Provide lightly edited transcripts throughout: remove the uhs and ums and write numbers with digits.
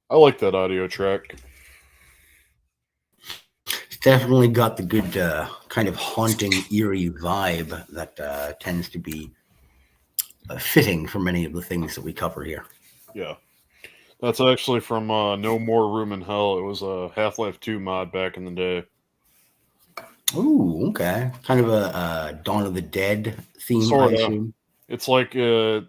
I like that audio track. It's definitely got the good kind of haunting, eerie vibe that tends to be fitting for many of the things that we cover here. Yeah. That's actually from No More Room in Hell. It was a Half-Life 2 mod back in the day. Ooh, okay. Kind of a Dawn of the Dead theme, Sort I of. assume. It's like, I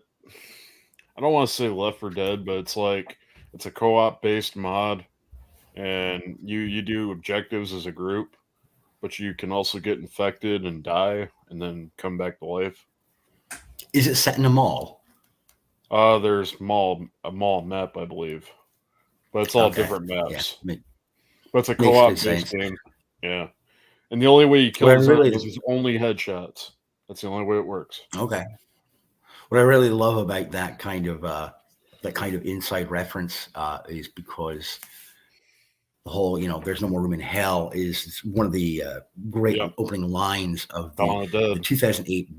don't want to say Left 4 Dead, but it's like, it's a co-op based mod, and you do objectives as a group, but you can also get infected and die, and then come back to life. Is it set in a mall? There's a mall map, I believe, but it's all Okay. different Yeah. maps. But it's a Makes co-op good based sense. game. Yeah. And the only way you What I kill really zombies is only headshots. That's the only way it works. okay. What I really love about that kind of inside reference is because the whole, there's no more room in hell is one of the great Yeah. opening lines of Dawn of the the Dead. 2008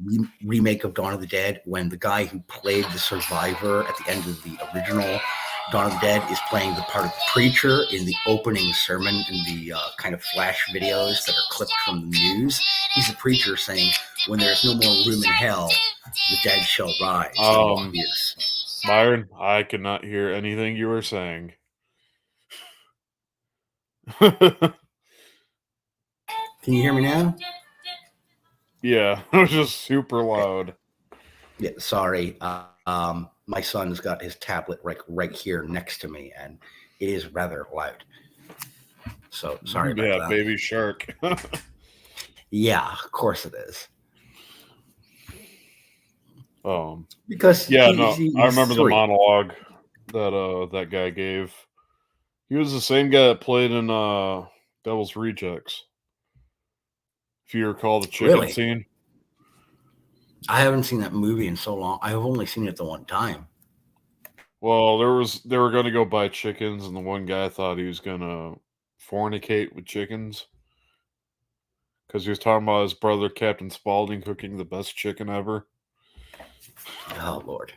remake of Dawn of the Dead, when the guy who played the survivor at the end of the original Dawn of the Dead is playing the part of the preacher in the opening sermon in the kind of flash videos that are clipped from the news. He's the preacher saying, "When there's no more room in hell, the dead shall rise and walk the earth." Byron, I could not hear anything you were saying. Can you hear me now? Yeah, it was just super loud. Yeah, sorry. My son's got his tablet right here next to me, and it is rather loud. So sorry about Yeah, that. Baby Shark. Yeah, of course it is. Because Yeah, he's I remember the 3. monologue that guy gave. He was the same guy that played in Devil's Rejects. If you recall the chicken Really? scene. I haven't seen that movie in so long. I've only seen it the one time. Well, they were gonna go buy chickens, and the one guy thought he was gonna fornicate with chickens. Because he was talking about his brother Captain Spaulding cooking the best chicken ever. Oh Lord.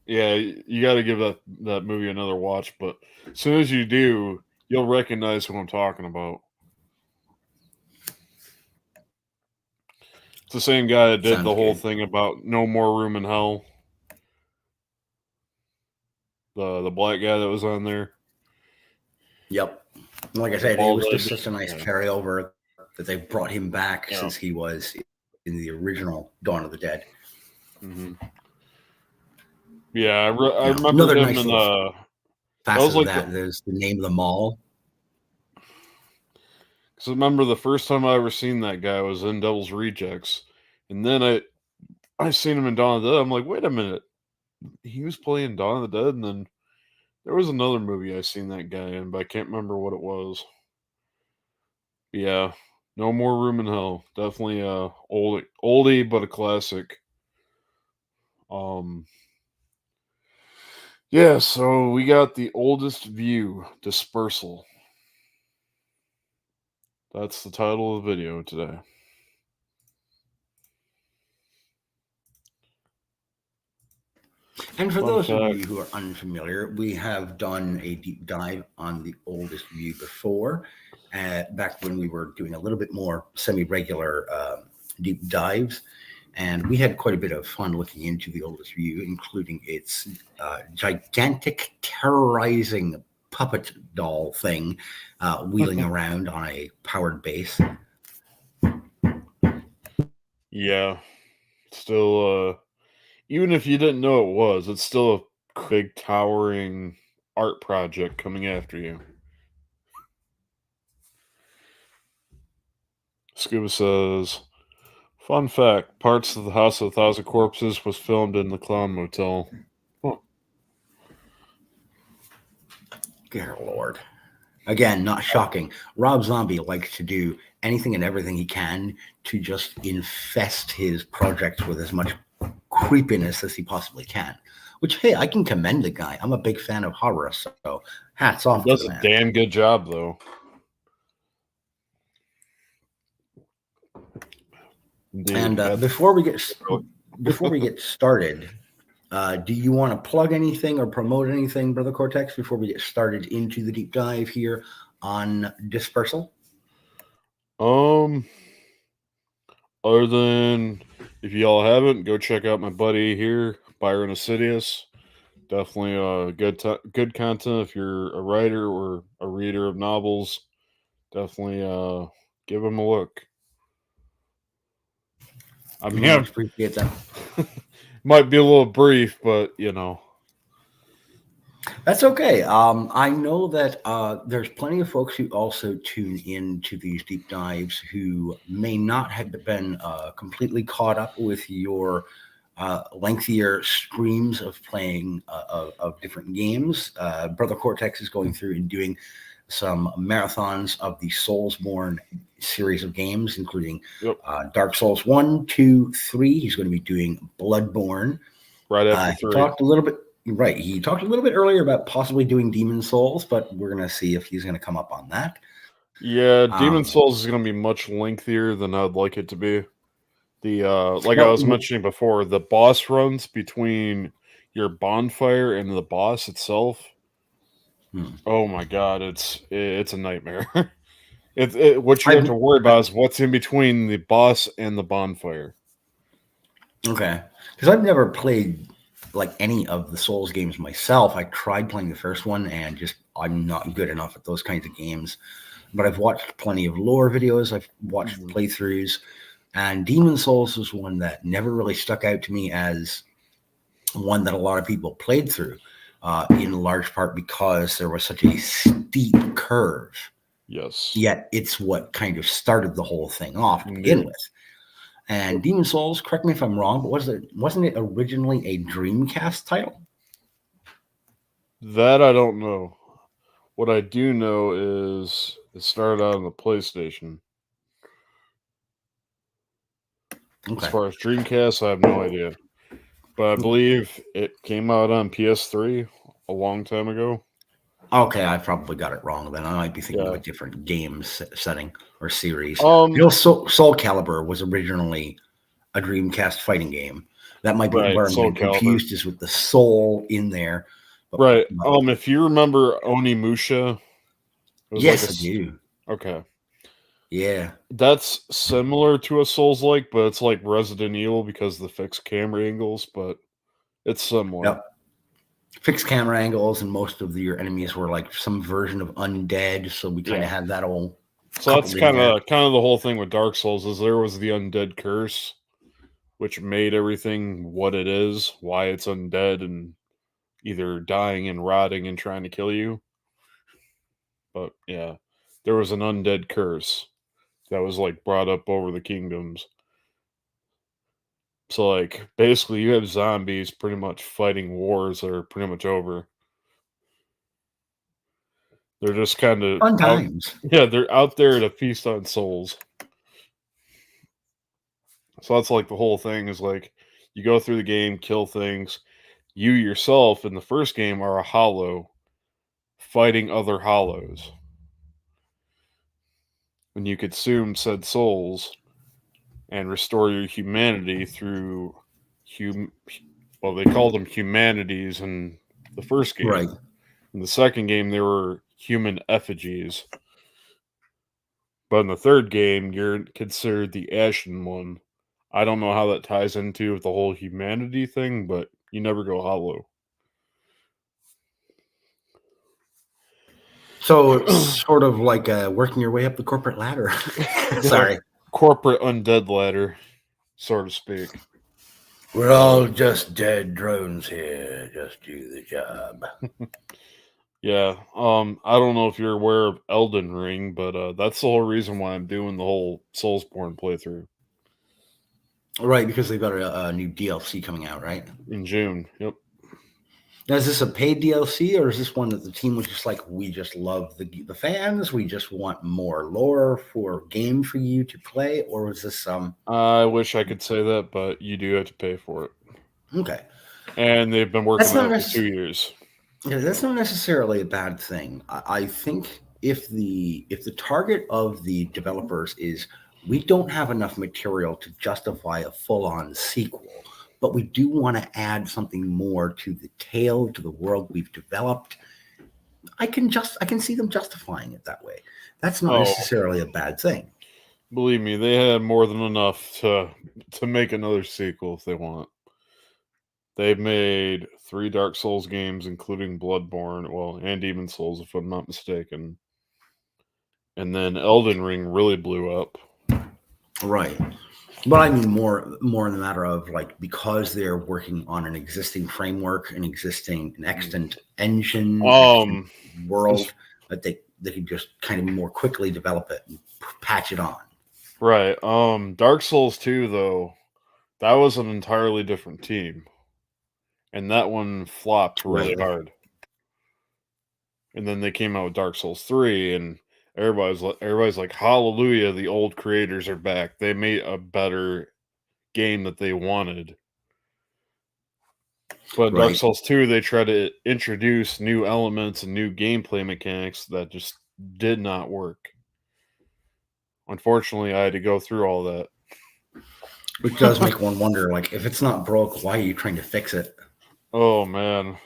Yeah, you got to give that movie another watch, but as soon as you do, you'll recognize who I'm talking about. It's the same guy that did Sounds the whole good. thing about No More Room in Hell. The black guy that was on there. Yep. Like I said, it Bald was just head. such a nice Yeah. carryover that they brought him back Yeah. since he was in the original Dawn of the Dead. Mm-hmm. Yeah, I remember Another him nice in little that was facet of like that. There's the name of the mall. because I remember the first time I ever seen that guy was in Devil's Rejects, and then I seen him in Dawn of the Dead. I'm like, wait a minute, he was playing Dawn of the Dead, and then there was another movie I seen that guy in, but I can't remember what it was. Yeah, No More Room in Hell. Definitely a oldie but a classic. Um yeah, so we got the oldest view, Dispersal. That's the title of the video today. And for Fun those of fact. you who are unfamiliar, we have done a deep dive on the oldest view before, back when we were doing a little bit more semi-regular deep dives. And we had quite a bit of fun looking into the oldest view, including its gigantic, terrorizing puppet doll thing wheeling around on a powered base. Yeah, still, even if you didn't know it was, it's still a big towering art project coming after you. Scuba says, fun fact, parts of the House of a Thousand Corpses was filmed in the Clown Motel. Huh. Dear Lord. Again, not shocking. Rob Zombie likes to do anything and everything he can to just infest his projects with as much creepiness as he possibly can. Which, hey, I can commend the guy. I'm a big fan of horror, so hats He off to does the a man. damn good job, though. Indeed. And before we get started, do you want to plug anything or promote anything, Brother Cortex, before we get started into the deep dive here on Dispersal? Um, other than if y'all haven't, go check out my buddy here, ByronOfSidius. Definitely good content if you're a writer or a reader of novels. Definitely give him a look. I We mean, much appreciate that. might be a little brief, but you know. That's okay. I know that there's plenty of folks who also tune in to these deep dives who may not have been completely caught up with your lengthier streams of playing of different games. Brother Cortex is going through and doing some marathons of the Soulsborne series of games, including Yep. Dark Souls 1, 2, 3. He's going to be doing Bloodborne. Right after He 3. talked a little bit. Right, he talked a little bit earlier about possibly doing Demon Souls, but we're gonna see if he's gonna come up on that. Yeah, Demon Um, Souls is going to be much lengthier than I'd like it to be. The like I now, was mentioning before, the boss runs between your bonfire and the boss itself. Oh my god, it's a nightmare. What you have I to worry about is what's in between the boss and the bonfire. okay, because I've never played like any of the Souls games myself. I tried playing the first one, and just I'm not good enough at those kinds of games. But I've watched plenty of lore videos. I've watched playthroughs, and Demon Souls was one that never really stuck out to me as one that a lot of people played through, in large part because there was such a steep curve. Yes. Yet it's what kind of started the whole thing off to begin Indeed. with. And Demon Souls, correct me if I'm wrong, but wasn't it originally a Dreamcast title? That I don't know. What I do know is it started out on the PlayStation. As Okay. far as Dreamcast, I have no idea. But I believe it came out on PS3 a long time ago. Okay, I probably got it wrong then. I might be thinking of Yeah. a different game setting or series. Um. Soul Calibur was originally a Dreamcast fighting game. That might be Right. where I'm Soul getting Calibur. confused is with the soul in there. Right. But If you remember Onimusha, it was like yes, I a. do. Okay. Yeah. That's similar to a Souls-like, but it's like Resident Evil because of the fixed camera angles, but it's similar. Yep. Fixed camera angles, and most of your enemies were like some version of undead. So we kind of had that all. So that's kind of the whole thing with Dark Souls is there was the undead curse, which made everything what it is, why it's undead and either dying and rotting and trying to kill you. But yeah, there was an undead curse that was like brought up over the kingdoms. So like basically you have zombies pretty much fighting wars that are pretty much over. They're just kind of Fun out. times. Yeah, they're out there to feast on souls. So that's like the whole thing is like you go through the game, kill things. You yourself in the first game are a hollow fighting other hollows. And you consume said souls and restore your humanity through hum well, they called them humanities in the first game. Right. In the second game, they were human effigies. But in the third game, you're considered the Ashen One. I don't know how that ties into the whole humanity thing, but you never go hollow. So it's sort of like working your way up the corporate ladder. Sorry. Corporate undead ladder, so to speak. We're all just dead drones here. Just do the job. Yeah. I don't know if you're aware of Elden Ring, but that's the whole reason why I'm doing the whole Soulsborne playthrough. Right, because they've got a new DLC coming out, right? In June. Yep. Now, is this a paid DLC, or is this one that the team was just like, we just love the fans, we just want more lore for game for you to play, or was this I wish I could say that, but you do have to pay for it. Okay. And they've been working on it for 2 years. Yeah, that's not necessarily a bad thing. I think if the target of the developers is we don't have enough material to justify a full-on sequel, but we do want to add something more to the tale, to the world we've developed, I can see them justifying it that way. That's not necessarily a bad thing. Believe me, they had more than enough to make another sequel if they want. They've made 3 Dark Souls games, including Bloodborne, and Demon Souls, if I'm not mistaken. And then Elden Ring really blew up. Right. But I mean more in the matter of like, because they're working on an existing framework, an extant engine, world, that they can just kind of more quickly develop it and patch it on. Right. Dark Souls 2, though, that was an entirely different team. And that one flopped really hard. And then they came out with Dark Souls 3, and everybody's like, hallelujah, the old creators are back. They made a better game that they wanted. But in Dark Souls 2, they tried to introduce new elements and new gameplay mechanics that just did not work. Unfortunately, I had to go through all that. Which does make one wonder, like, if it's not broke, why are you trying to fix it? Oh, man.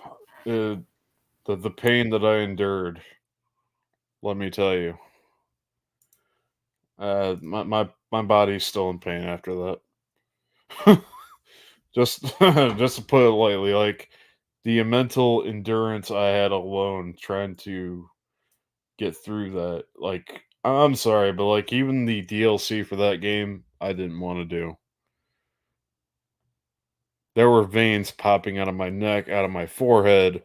The pain that I endured, let me tell you. My body's still in pain after that. just to put it lightly, like the mental endurance I had alone trying to get through that. Like, I'm sorry, but like even the DLC for that game, I didn't want to do. There were veins popping out of my neck, out of my forehead,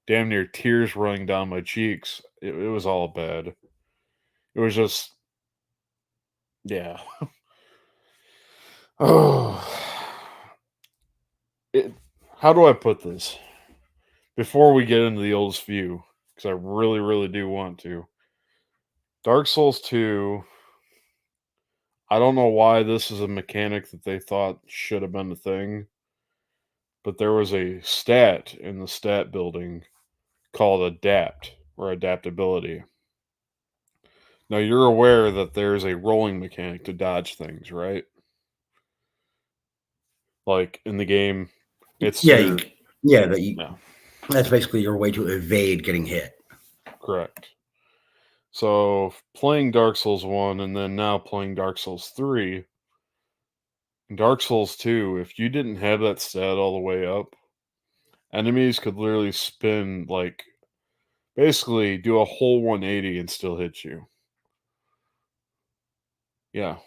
damn near tears running down my cheeks. It was all bad. It was just, yeah. Oh, how do I put this? Before we get into the oldest view, because I really, really do want to. Dark Souls 2, I don't know why this is a mechanic that they thought should have been a thing, but there was a stat in the stat building called adapt or adaptability. Now you're aware that there's a rolling mechanic to dodge things, right? Like in the game, it's that's basically your way to evade getting hit. Correct. So playing Dark Souls 1 and then now playing Dark Souls 3, Dark Souls 2, if you didn't have that stat all the way up, enemies could literally spin, like, basically do a whole 180 and still hit you. Yeah.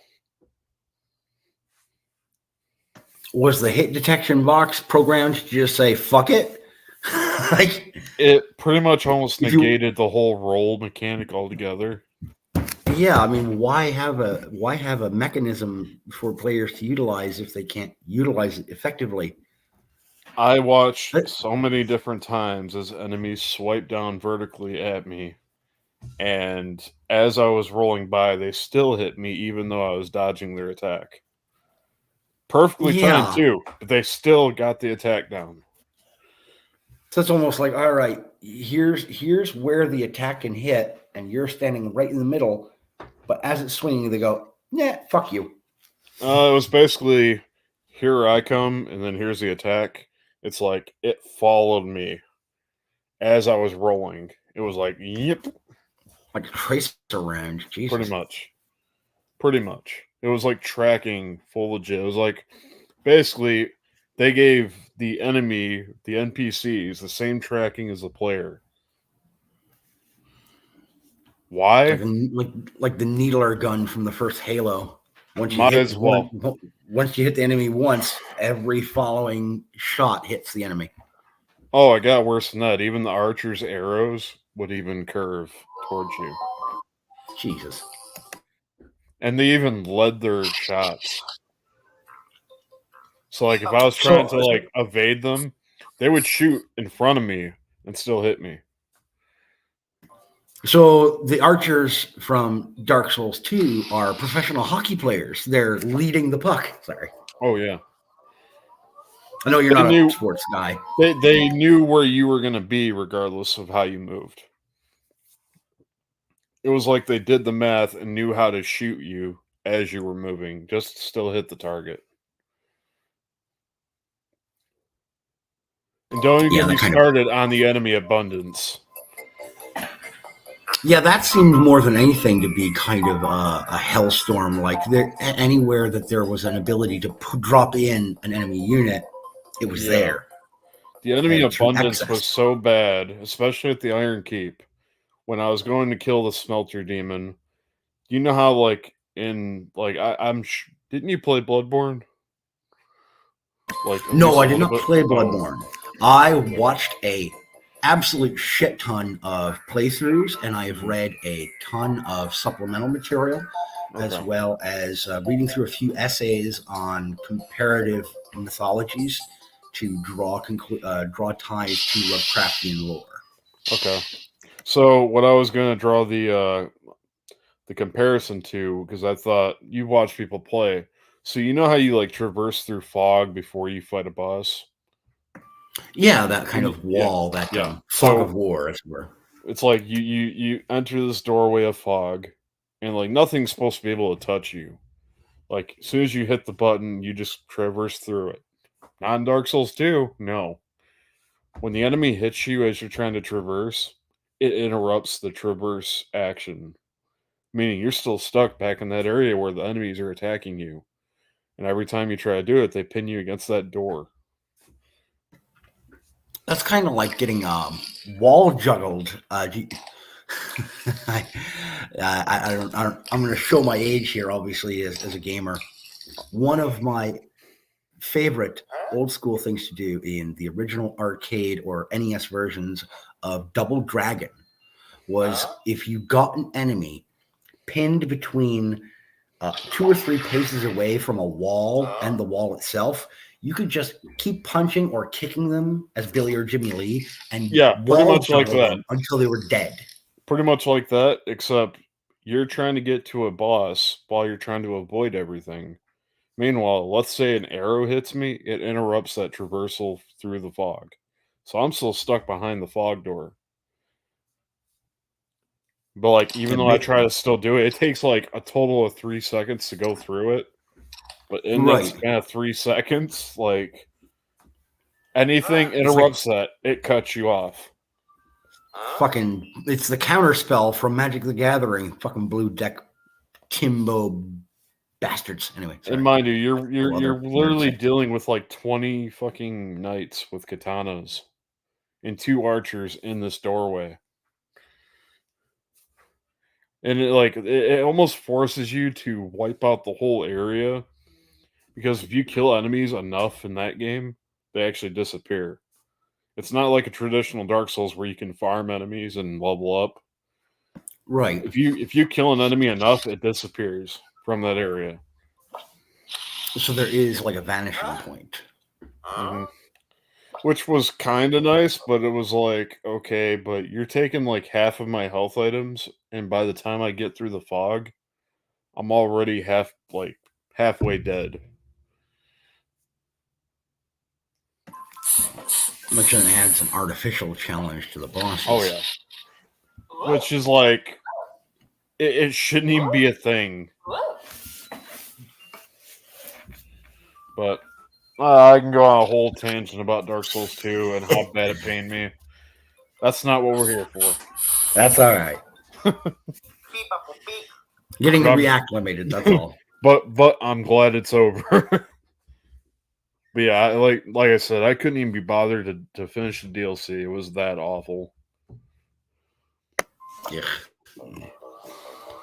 Was the hit detection box programmed to just say, fuck it? Like, it pretty much almost negated the whole roll mechanic altogether. Yeah, I mean, why have a mechanism for players to utilize if they can't utilize it effectively? I watched so many different times as enemies swipe down vertically at me, and as I was rolling by, they still hit me even though I was dodging their attack. Perfectly timed too, but they still got the attack down. So it's almost like, all right, here's where the attack can hit, and you're standing right in the middle. But as it's swinging, they go, "Yeah, fuck you." It was basically, here I come, and then here's the attack, It's like it followed me as I was rolling. It was like, yep, Like a tracer round. Jesus. pretty much. It was like tracking full legit. It was like basically they gave the enemy, the NPCs, the same tracking as the player. Why? Like the needler gun from the first Halo. Once you Might hit as well. once you hit the enemy once, every following shot hits the enemy. Oh, it got worse than that. Even the archer's arrows would even curve towards you. Jesus. And they even led their shots. So like if I was trying to like evade them, they would shoot in front of me and still hit me. So the archers from Dark Souls 2 are professional hockey players. They're leading the puck. Sorry. Oh yeah. I know you're not a sports guy. They knew where you were going to be regardless of how you moved. It was like they did the math and knew how to shoot you as you were moving, just to still hit the target. And don't even get me started on the enemy abundance. Yeah, that seemed more than anything to be kind of a hellstorm. Like anywhere that there was an ability to drop in an enemy unit, it was there. The enemy abundance was so bad, especially at the Iron Keep. When I was going to kill the Smelter Demon, you know how like in like didn't you play Bloodborne? Like no, I did not play Bloodborne. I watched a absolute shit ton of playthroughs, and I have read a ton of supplemental material, as well as reading through a few essays on comparative mythologies to draw ties to Lovecraftian lore. Okay, so what I was going to draw the comparison to, because I thought you watch people play, so you know how you like traverse through fog before you fight a boss. Yeah, that kind of wall, fog of war, as it were. It's like you enter this doorway of fog, and like nothing's supposed to be able to touch you. Like as soon as you hit the button, you just traverse through it. Not in Dark Souls 2, no. When the enemy hits you as you're trying to traverse, it interrupts the traverse action. Meaning you're still stuck back in that area where the enemies are attacking you. And every time you try to do it, they pin you against that door. That's kind of like getting wall juggled. I'm going to show my age here, obviously, as a gamer. One of my favorite old school things to do in the original arcade or NES versions of Double Dragon was if you got an enemy pinned between 2 or 3 paces away from a wall and the wall itself, you could just keep punching or kicking them as Billy or Jimmy Lee and pretty much like that until they were dead. Pretty much like that, except you're trying to get to a boss while you're trying to avoid everything. Meanwhile, let's say an arrow hits me, it interrupts that traversal through the fog. So I'm still stuck behind the fog door. But like, even though I try to still do it, it takes like a total of 3 seconds to go through it. But in that span of 3 seconds, like anything interrupts that, it cuts you off. Fucking, it's the counter spell from Magic the Gathering. Fucking blue deck, Kimbo bastards. Anyway, sorry. And mind you, you're literally dealing with like 20 fucking knights with katanas and 2 archers in this doorway. And it almost forces you to wipe out the whole area, because if you kill enemies enough in that game, they actually disappear. It's not like a traditional Dark Souls where you can farm enemies and level up. Right. If you kill an enemy enough, it disappears from that area. So there is like a vanishing point. Mm-hmm. Which was kind of nice, but it was like, okay, but you're taking like half of my health items, and by the time I get through the fog, I'm already halfway dead. Which then adds an artificial challenge to the bosses. Oh yeah. Which is like, it shouldn't even be a thing. But I can go on a whole tangent about Dark Souls 2 and how bad it pained me. That's not what we're here for. That's all right. Getting But reacclimated, that's all. but I'm glad it's over. But yeah, like I said, I couldn't even be bothered to finish the DLC. It was that awful. Yeah.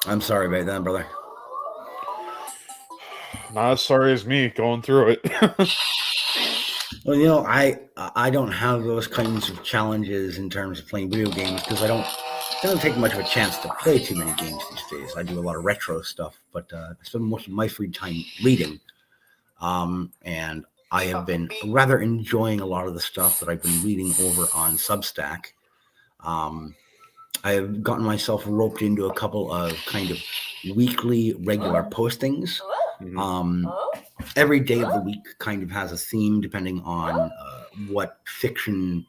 I'm sorry about that, brother. Not as sorry as me going through it. Well, you know, I don't have those kinds of challenges in terms of playing video games because I don't take much of a chance to play too many games these days. I do a lot of retro stuff, but I spend most of my free time reading. And I have been rather enjoying a lot of the stuff that I've been reading over on Substack. I have gotten myself roped into a couple of kind of weekly regular postings. Every day of the week kind of has a theme depending on what fiction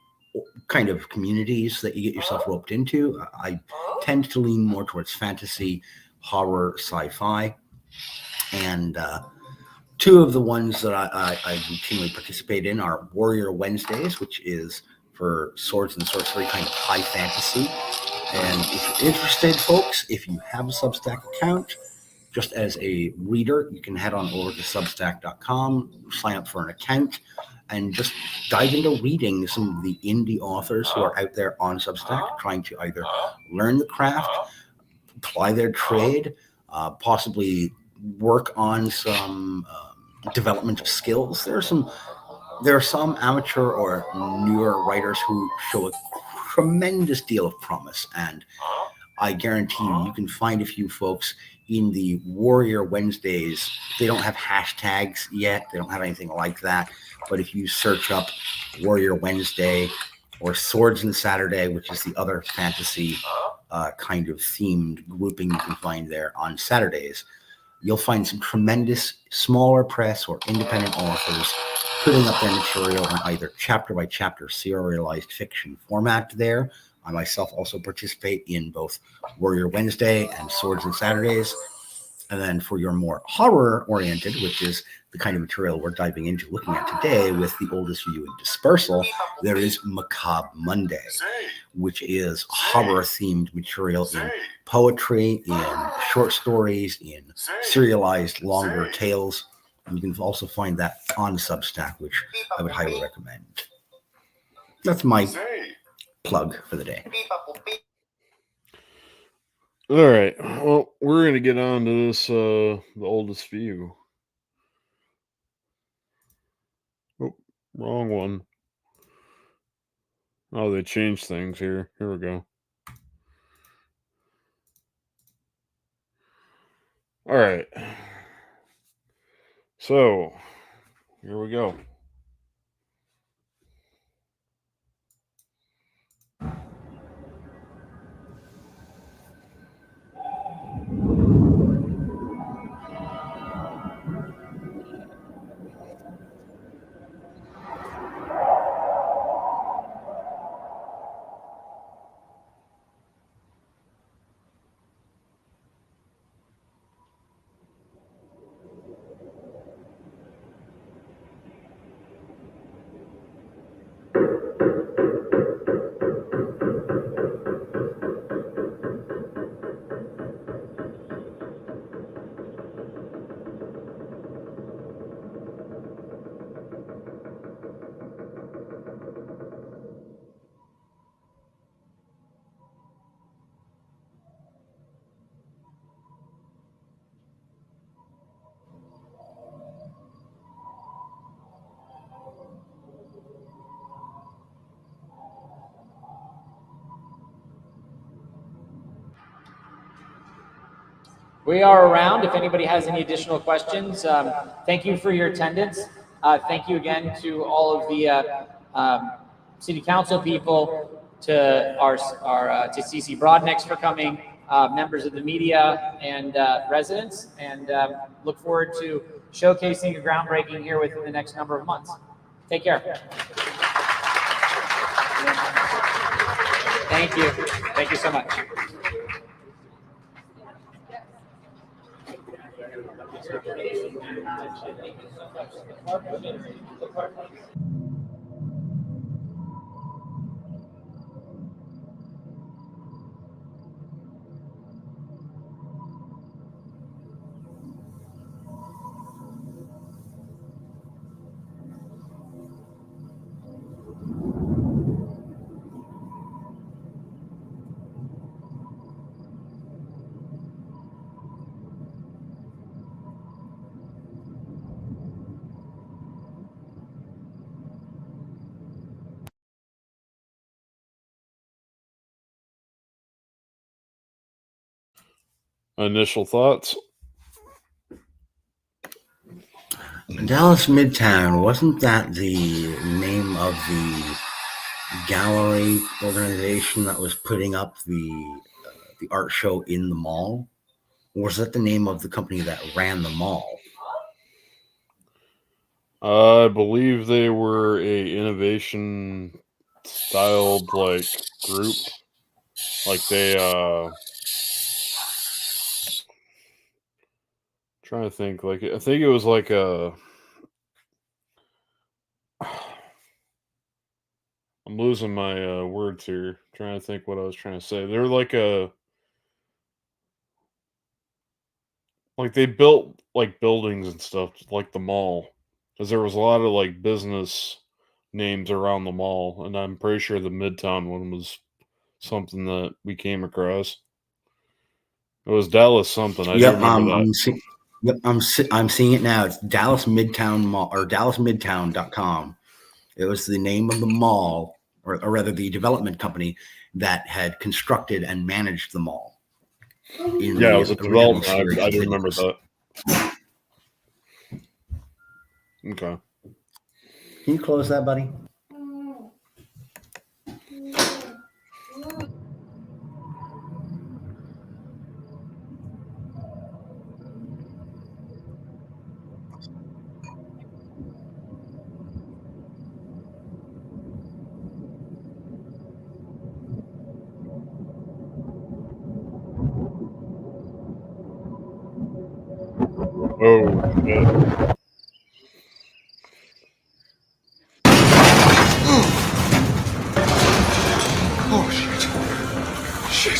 kind of communities that you get yourself roped into. I tend to lean more towards fantasy, horror, sci-fi, and two of the ones that I routinely participate in are Warrior Wednesdays, which is for swords and sorcery, kind of high fantasy. And if you're interested, folks, if you have a Substack account, just as a reader, you can head on over to substack.com, sign up for an account, and just dive into reading some of the indie authors who are out there on Substack trying to either learn the craft, apply their trade, possibly work on some development of skills. There are some amateur or newer writers who show a tremendous deal of promise, and I guarantee you can find a few folks in the Warrior Wednesdays. They don't have hashtags yet. They don't have anything like that. But if you search up Warrior Wednesday or Swords and Saturday, which is the other fantasy kind of themed grouping you can find there on Saturdays, you'll find some tremendous smaller press or independent authors putting up their material in either chapter by chapter serialized fiction format there. I myself also participate in both Warrior Wednesday and Swords and Saturdays. And then for your more horror-oriented, which is the kind of material we're diving into looking at today with the oldest view in Dispersal, there is Macabre Monday, which is horror-themed material in poetry, in short stories, in serialized longer tales. And you can also find that on Substack, which I would highly recommend. That's my plug for the day. All right. Well, we're going to get on to this, the oldest view. Oh, wrong one. Oh, they changed things here. Here we go. All right. So, here we go. We are around if anybody has any additional questions. Thank you for your attendance. Thank you again to all of the city council people, to our to CC Broadnex for coming, members of the media and residents, and look forward to showcasing a groundbreaking here within the next number of months. Take care. Thank you. Thank you so much. Initial thoughts? Dallas Midtown, wasn't that the name of the gallery organization that was putting up the art show in the mall? Or was that the name of the company that ran the mall? I believe they were a innovation styled like group. Like they trying to think, like I think it was like a I'm losing my words here. Trying to think what I was trying to say. They're like they built like buildings and stuff like the mall, because there was a lot of like business names around the mall, and I'm pretty sure the Midtown one was something that we came across. It was Dallas something. I do Yep, remember that. I'm seeing it now. It's Dallas Midtown Mall or DallasMidtown.com. It was the name of the mall, or rather, the development company that had constructed and managed the mall. Yeah, it was a development. I do remember that. Okay. Can you close that, buddy? Oh, shit. Oh, shit.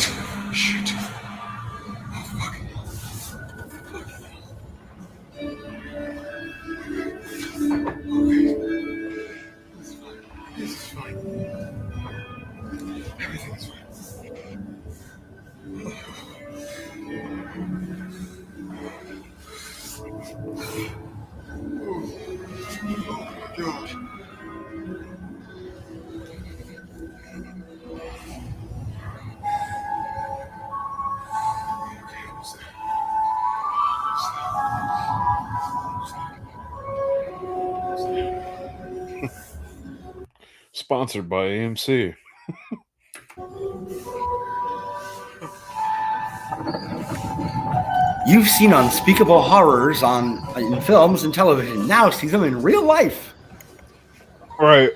Shit. Oh, fucking hell. Okay. This is fine. Everything's fine. Oh, God. Sponsored by AMC. You've seen unspeakable horrors in films and television. Now see them in real life. Right.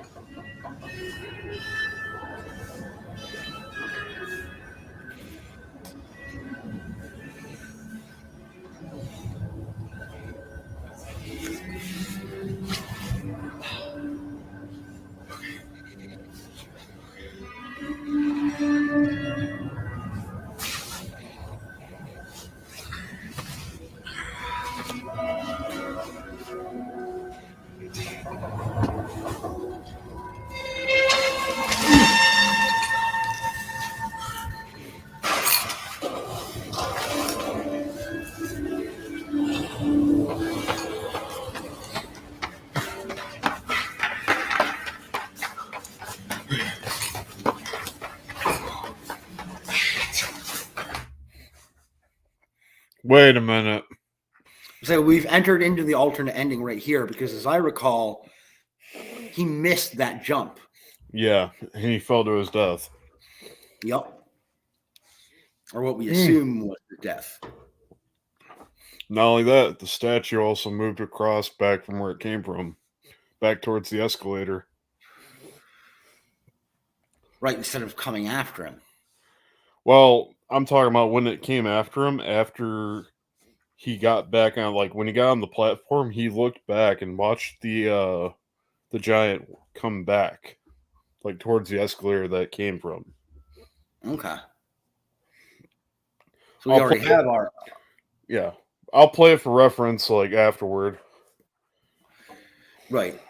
Wait a minute. So we've entered into the alternate ending right here because, as I recall, he missed that jump. Yeah, and he fell to his death. Yep. Or what we assume was the death. Not only that, the statue also moved across back from where it came from, back towards the escalator. Right, instead of coming after him. Well, I'm talking about when it came after him, after he got back on, like, when he got on the platform, he looked back and watched the giant come back, like, towards the escalator that it came from. Okay. So we already have our. Yeah. I'll play it for reference, like, afterward. Right.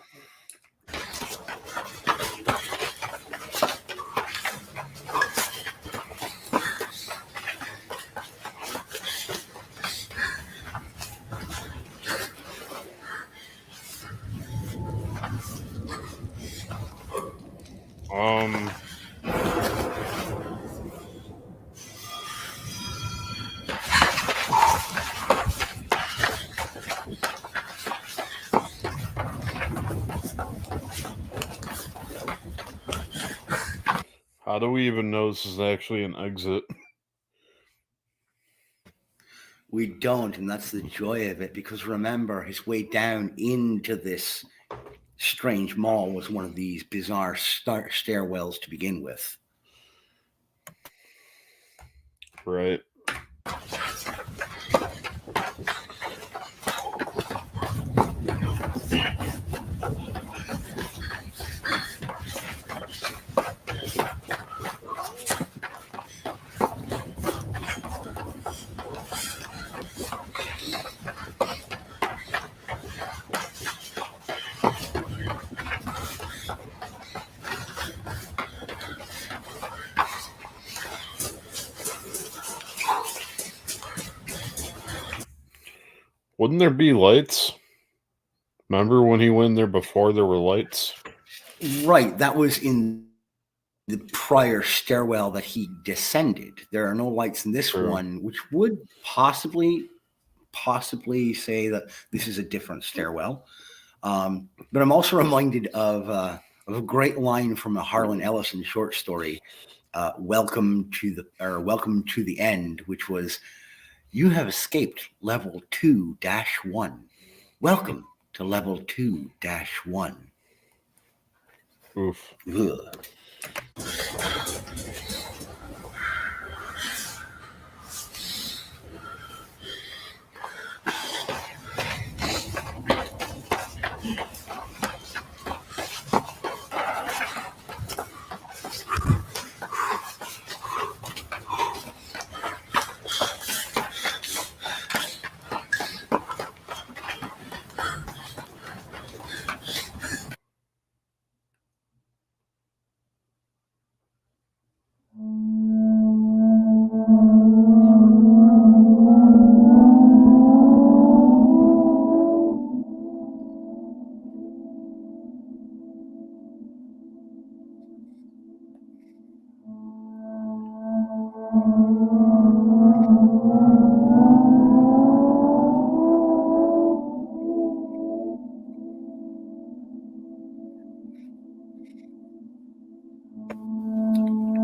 How do we even know this is actually an exit? We don't, and that's the joy of it, because remember, his way down into this strange mall was one of these bizarre stairwells to begin with. Right. Wouldn't there be lights? Remember when he went there before there were lights? Right, that was in the prior stairwell that he descended. There are no lights in this True. one, which would possibly say that this is a different stairwell. But I'm also reminded of a great line from a Harlan Ellison short story, "Welcome to the End," which was, "You have escaped level 2-1. Welcome to level 2-1." Oof. Ugh.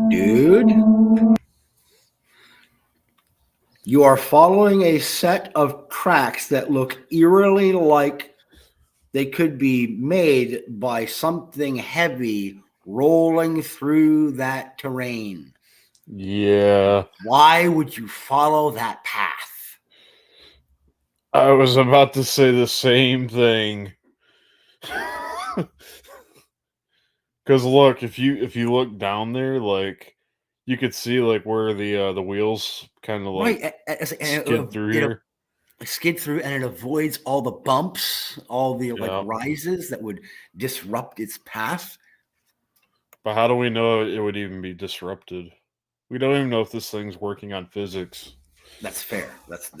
Dude, you are following a set of tracks that look eerily like they could be made by something heavy rolling through that terrain. Yeah. Why would you follow that path? I was about to say the same thing. Because look, if you look down there, like, you could see, like, where the wheels kind of, like, Right, skid through here. skid through, and it avoids all the bumps, all the like Yeah. rises that would disrupt its path. But how do we know it would even be disrupted? We don't even know if this thing's working on physics. That's fair. That's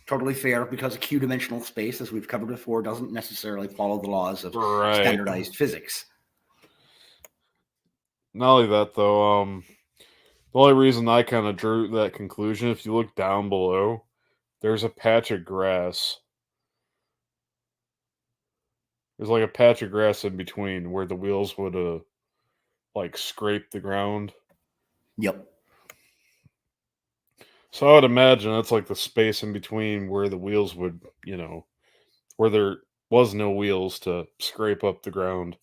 totally fair, because a Q-dimensional space, as we've covered before, doesn't necessarily follow the laws of Right. standardized physics. Not only that, though, the only reason I kind of drew that conclusion, if you look down below, there's a patch of grass. There's like a patch of grass in between where the wheels would like scrape the ground. Yep. So I would imagine that's like the space in between where the wheels would, where there was no wheels to scrape up the ground.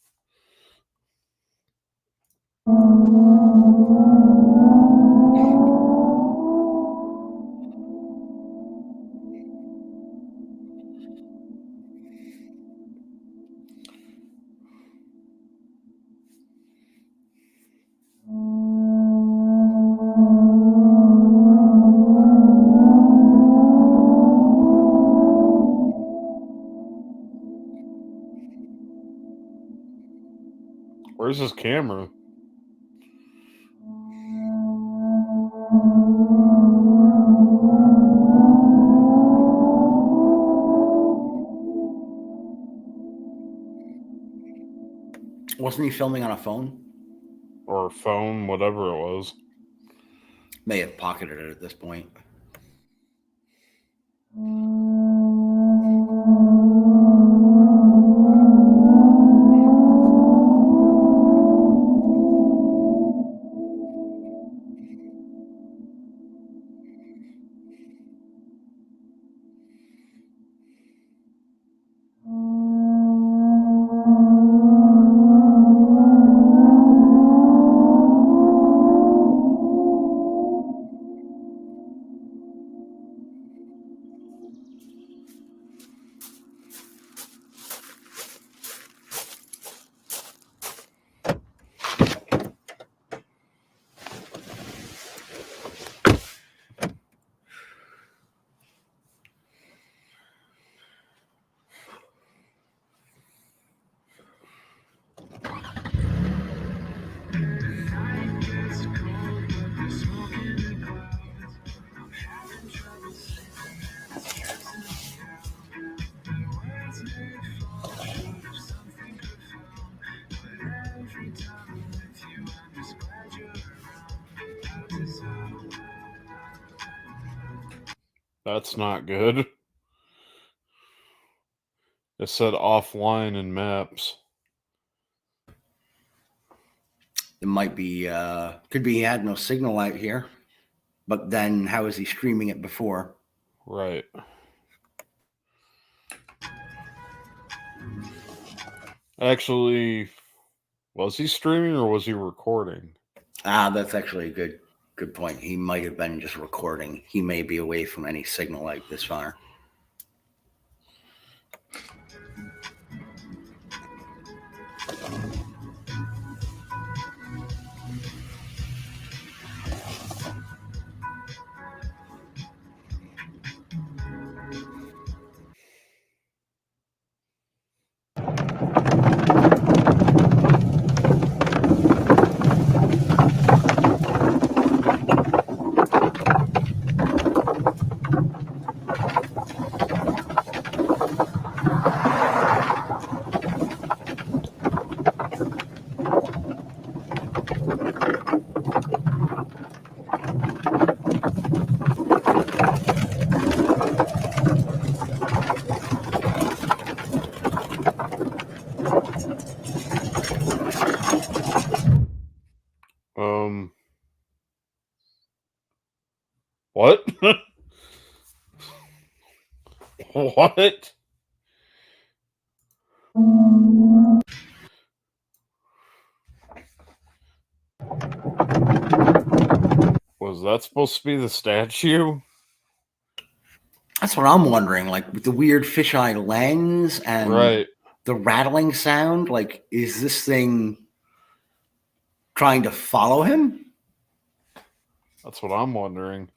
Where's his camera? Wasn't he filming on a phone? Or phone, whatever it was. May have pocketed it at this point. That's not good. It said offline in maps. It might be, could be he had no signal out here. But then how is he streaming it before? Right. Actually, was he streaming or was he recording? That's actually a good point. He might have been just recording. He may be away from any signal like this far. What? What? Was that supposed to be the statue? That's what I'm wondering. Like with the weird fisheye lens and Right. the rattling sound, like is this thing trying to follow him? That's what I'm wondering.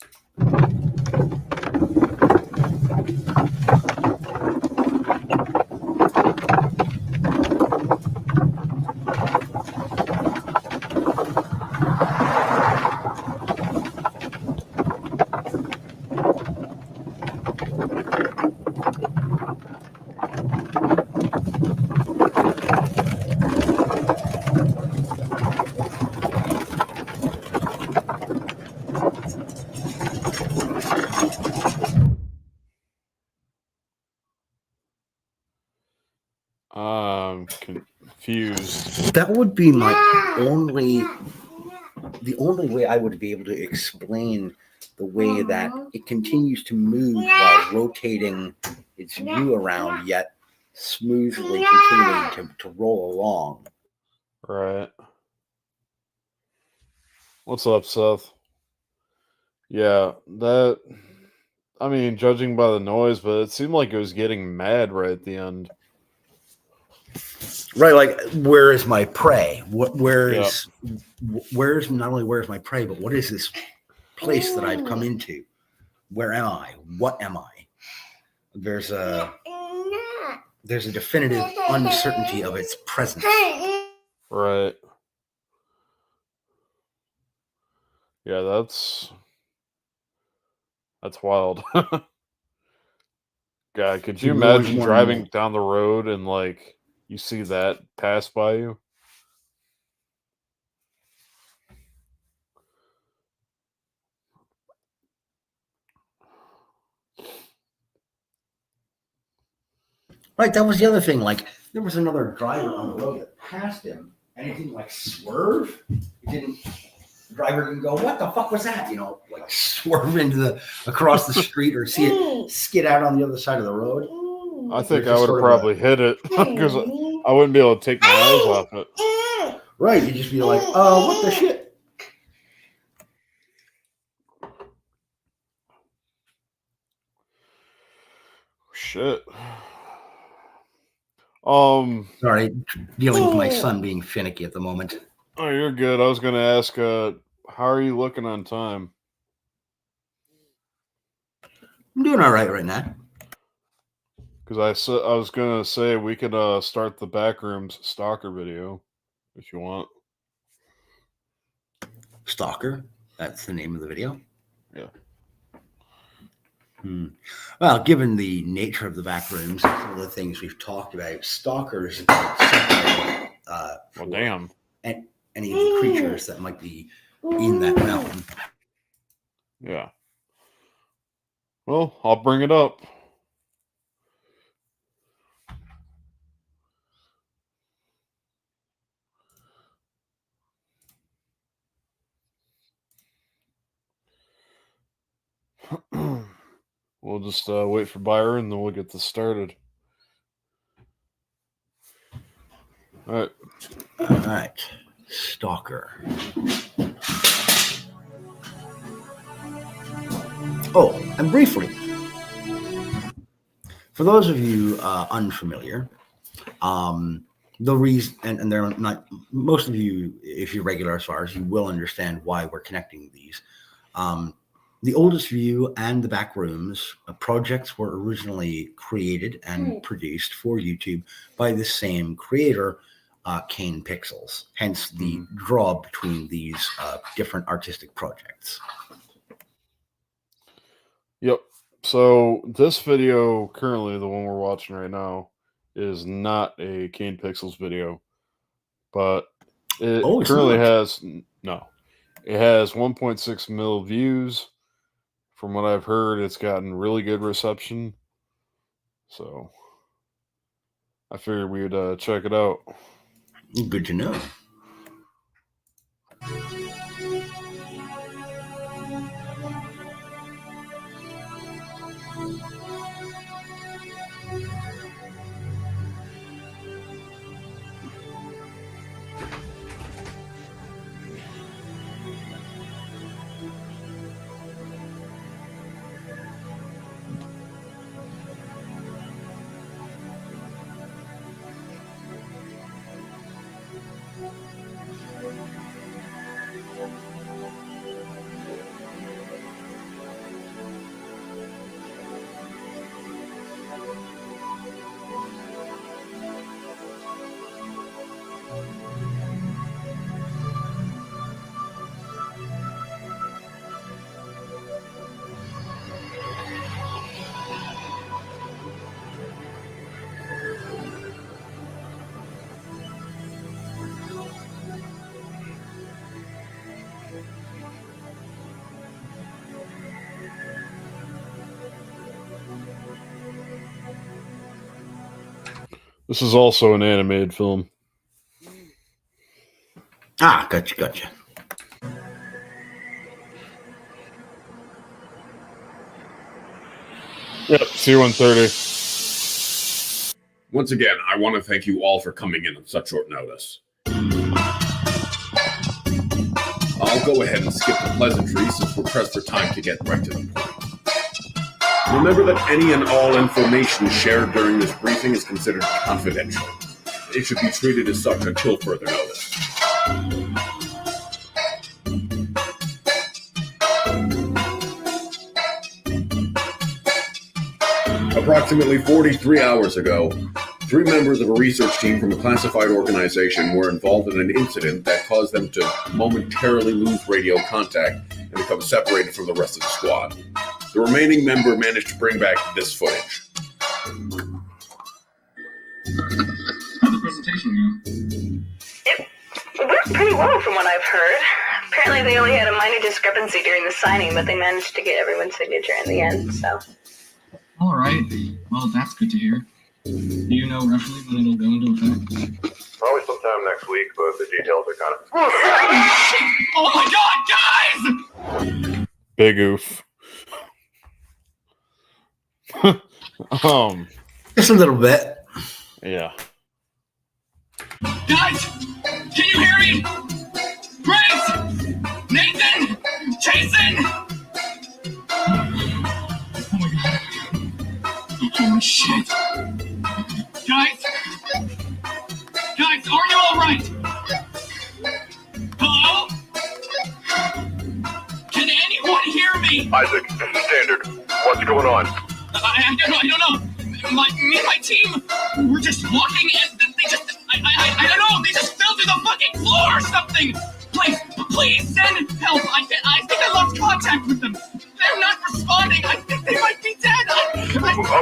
I'm confused. That would be the only way I would be able to explain the way that it continues to move while rotating its view around, yet smoothly continuing to roll along. Right. What's up, Seth? Yeah, I mean, judging by the noise, but it seemed like it was getting mad right at the end. Right, like where is my prey? Where's not only where's my prey, but what is this place that I've come into? Where am I? What am I? There's a definitive uncertainty of its presence. Right. Yeah, that's wild. God, could you People always imagine want to driving know. down the road and like you see that pass by you? Right, that was the other thing. Like, there was another driver on the road that passed him, and he didn't like swerve. He didn't. The driver didn't go, "What the fuck was that?" You know, like swerve across the street or see it skid out on the other side of the road. I think I would have probably hit it because I wouldn't be able to take my eyes off it. Right, you'd just be like, what the shit? Shit. Sorry, dealing with my son being finicky at the moment. Oh, you're good. I was going to ask, how are you looking on time? I'm doing all right now. Because I was going to say we could start the Backrooms Stalker video if you want. Stalker, that's the name of the video. Yeah. Well, given the nature of the Backrooms, some of the things we've talked about, stalkers Well, damn. And any of the creatures that might be in that realm. Yeah. Well, I'll bring it up. We'll just wait for Byron, and then we'll get this started. All right. Stalker. Oh, and briefly, for those of you unfamiliar, the reason, and they're not, most of you, if you're regular as far as, you will understand why we're connecting these. The Oldest View and the Backrooms projects were originally created and produced for YouTube by the same creator, Kane Pixels, hence the draw between these different artistic projects. Yep. So this video, currently the one we're watching right now, is not a Kane Pixels video, but it currently has it has 1.6 mil views. From what I've heard, it's gotten really good reception. So I figured we would check it out. Good to know. This is also an animated film. Ah, gotcha. Yep, C-130. Once again, I want to thank you all for coming in on such short notice. I'll go ahead and skip the pleasantries since we're pressed for time to get right to the point. Remember that any and all information shared during this briefing is considered confidential. It should be treated as such until further notice. Approximately 43 hours ago, 3 members of a research team from a classified organization were involved in an incident that caused them to momentarily lose radio contact and become separated from the rest of the squad. The remaining member managed to bring back this footage. How'd the presentation go? It worked pretty well from what I've heard. Apparently they only had a minor discrepancy during the signing, but they managed to get everyone's signature in the end, so. All right. Well, that's good to hear. Do you know roughly when it'll go into effect? Probably sometime next week, but the details are kind of... Oh my god, guys! Big oof. Just a little bit. Yeah. Guys! Can you hear me? Grace! Nathan! Jason! Oh my god. Holy shit. Guys! Guys, are you alright? Hello? Can anyone hear me? Isaac, this is Standard. What's going on? I don't know. Me and my team, we're just walking and they just, I don't know, they just fell through the fucking floor or something. Please send help. I think I lost contact with them. They're not responding. I think they might be dead.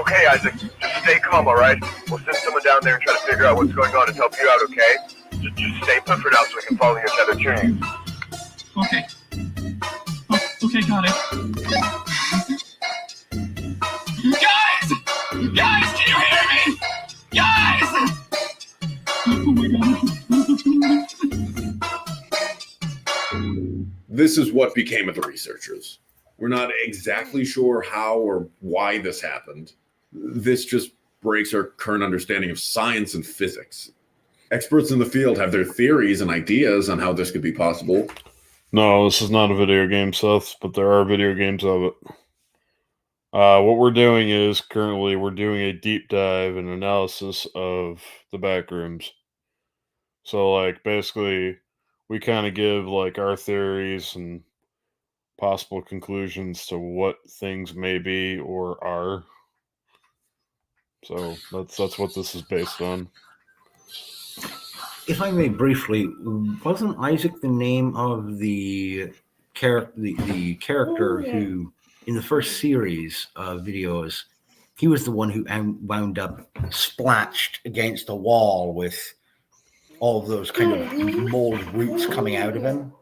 Okay, Isaac, just stay calm, alright? We'll send someone down there and try to figure out what's going on and help you out, okay? Just stay put for now so we can follow your tether chain. Okay. Oh, okay, got it. Guys, can you hear me? Guys! Oh my god. This is what became of the researchers. We're not exactly sure how or why this happened. This just breaks our current understanding of science and physics. Experts in the field have their theories and ideas on how this could be possible. No, this is not a video game, Seth, but there are video games of it. What we're doing is currently we're doing a deep dive and analysis of the back rooms. So, like, basically, we kind of give, like, our theories and possible conclusions to what things may be or are. So that's what this is based on. If I may briefly, wasn't Isaac the name of the character who, in the first series of videos, he was the one who wound up splashed against the wall with all of those kind of mold roots coming out of him?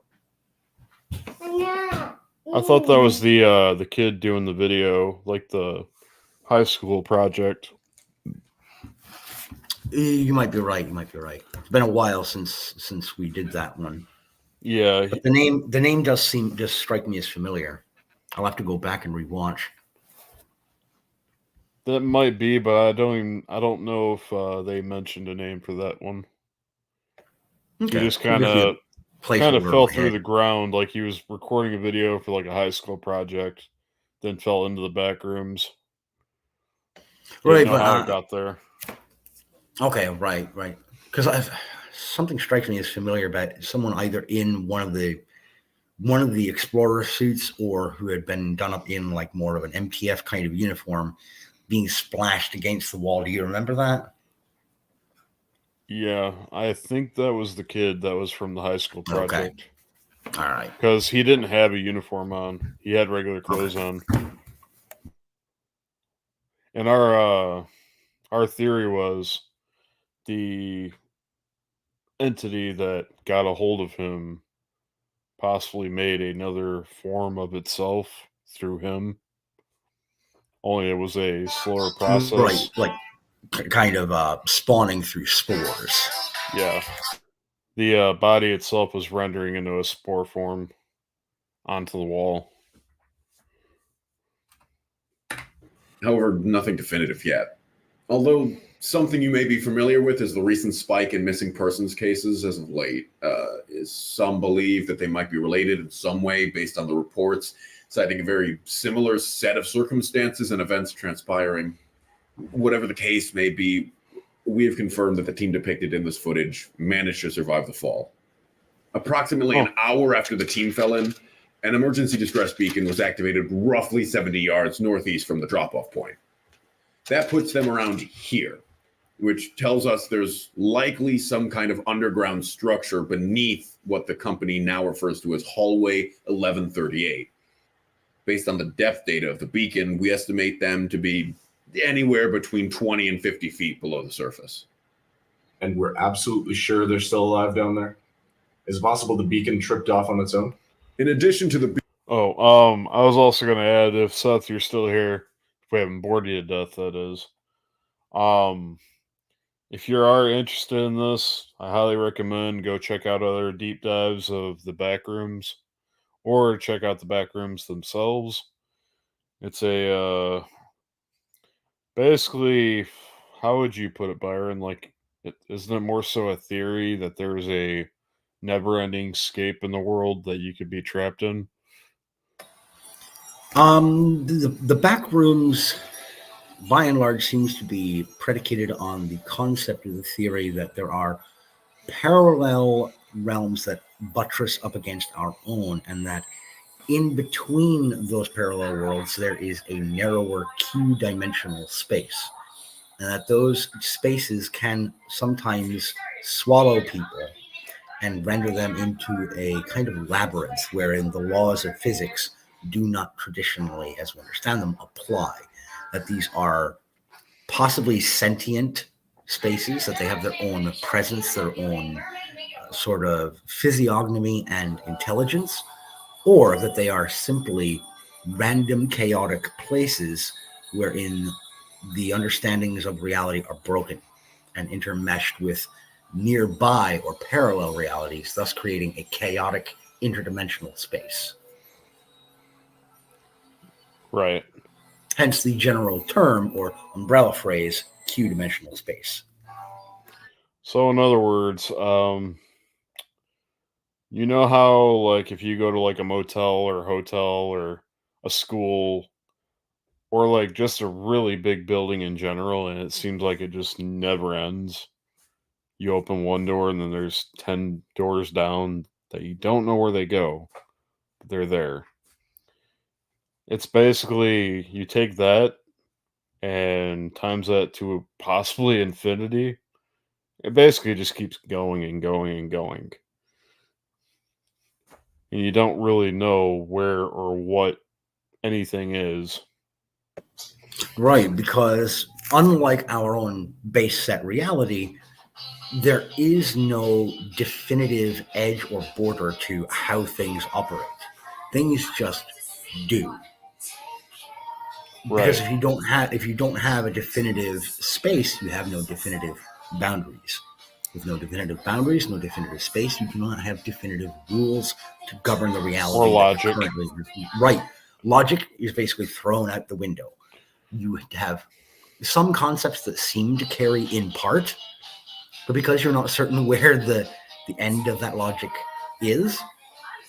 I thought that was the kid doing the video, like the high school project. You might be right. It's been a while since we did that one. Yeah, But the name does strike me as familiar. I'll have to go back and rewatch. that might be, but I don't know if they mentioned a name for that one. Okay. He just We'll give you a kind of placeholder fell in through your the head. ground, like he was recording a video for like a high school project, then fell into the back rooms. Right, Didn't know but how it got there. okay, right. Because something strikes me as familiar about someone either in one of the explorer suits or who had been done up in like more of an MPF kind of uniform being splashed against the wall. Do you remember that? Yeah, I think that was the kid that was from the high school project. All right. Because he didn't have a uniform on. He had regular clothes on. And our theory was the entity that got a hold of him possibly made another form of itself through him. Only it was a slower process. Right, like kind of spawning through spores. Yeah. The body itself was rendering into a spore form onto the wall. However, nothing definitive yet. Although something you may be familiar with is the recent spike in missing persons cases as of late. Some believe that they might be related in some way based on the reports, citing a very similar set of circumstances and events transpiring. Whatever the case may be, we have confirmed that the team depicted in this footage managed to survive the fall. Approximately an hour after the team fell in, an emergency distress beacon was activated roughly 70 yards northeast from the drop-off point. That puts them around here. which tells us there's likely some kind of underground structure beneath what the company now refers to as Hallway 1138. Based on the depth data of the beacon, we estimate them to be anywhere between 20 and 50 feet below the surface. And we're absolutely sure they're still alive down there? Is it possible the beacon tripped off on its own? In addition to the I was also going to add, if Seth, you're still here, if we haven't bored you to death, that is. If you are interested in this, I highly recommend go check out other deep dives of the back rooms, or check out the back rooms themselves. It's a basically, how would you put it, Byron? Like, isn't it more so a theory that there's a never-ending scape in the world that you could be trapped in? The back rooms, by and large, seems to be predicated on the concept of the theory that there are parallel realms that buttress up against our own, and that in between those parallel worlds there is a narrower Q-dimensional space, and that those spaces can sometimes swallow people and render them into a kind of labyrinth wherein the laws of physics do not traditionally, as we understand them, apply. That these are possibly sentient spaces, that they have their own presence, their own sort of physiognomy and intelligence, or that they are simply random, chaotic places wherein the understandings of reality are broken and intermeshed with nearby or parallel realities, thus creating a chaotic interdimensional space. Right. Hence the general term or umbrella phrase, Q-dimensional space. So in other words, you know how, like, if you go to like a motel or hotel or a school or like just a really big building in general, and it seems like it just never ends. You open one door and then there's 10 doors down that you don't know where they go, but they're there. It's basically, you take that and times that to possibly infinity. It basically just keeps going and going and going. And you don't really know where or what anything is. Right, because unlike our own base set reality, there is no definitive edge or border to how things operate. Things just do. Because Right. if you don't have a definitive space, you have no definitive boundaries. With no definitive boundaries, no definitive space, you do not have definitive rules to govern the reality. Or logic. Right. Logic is basically thrown out the window. You have some concepts that seem to carry in part, but because you're not certain where the end of that logic is,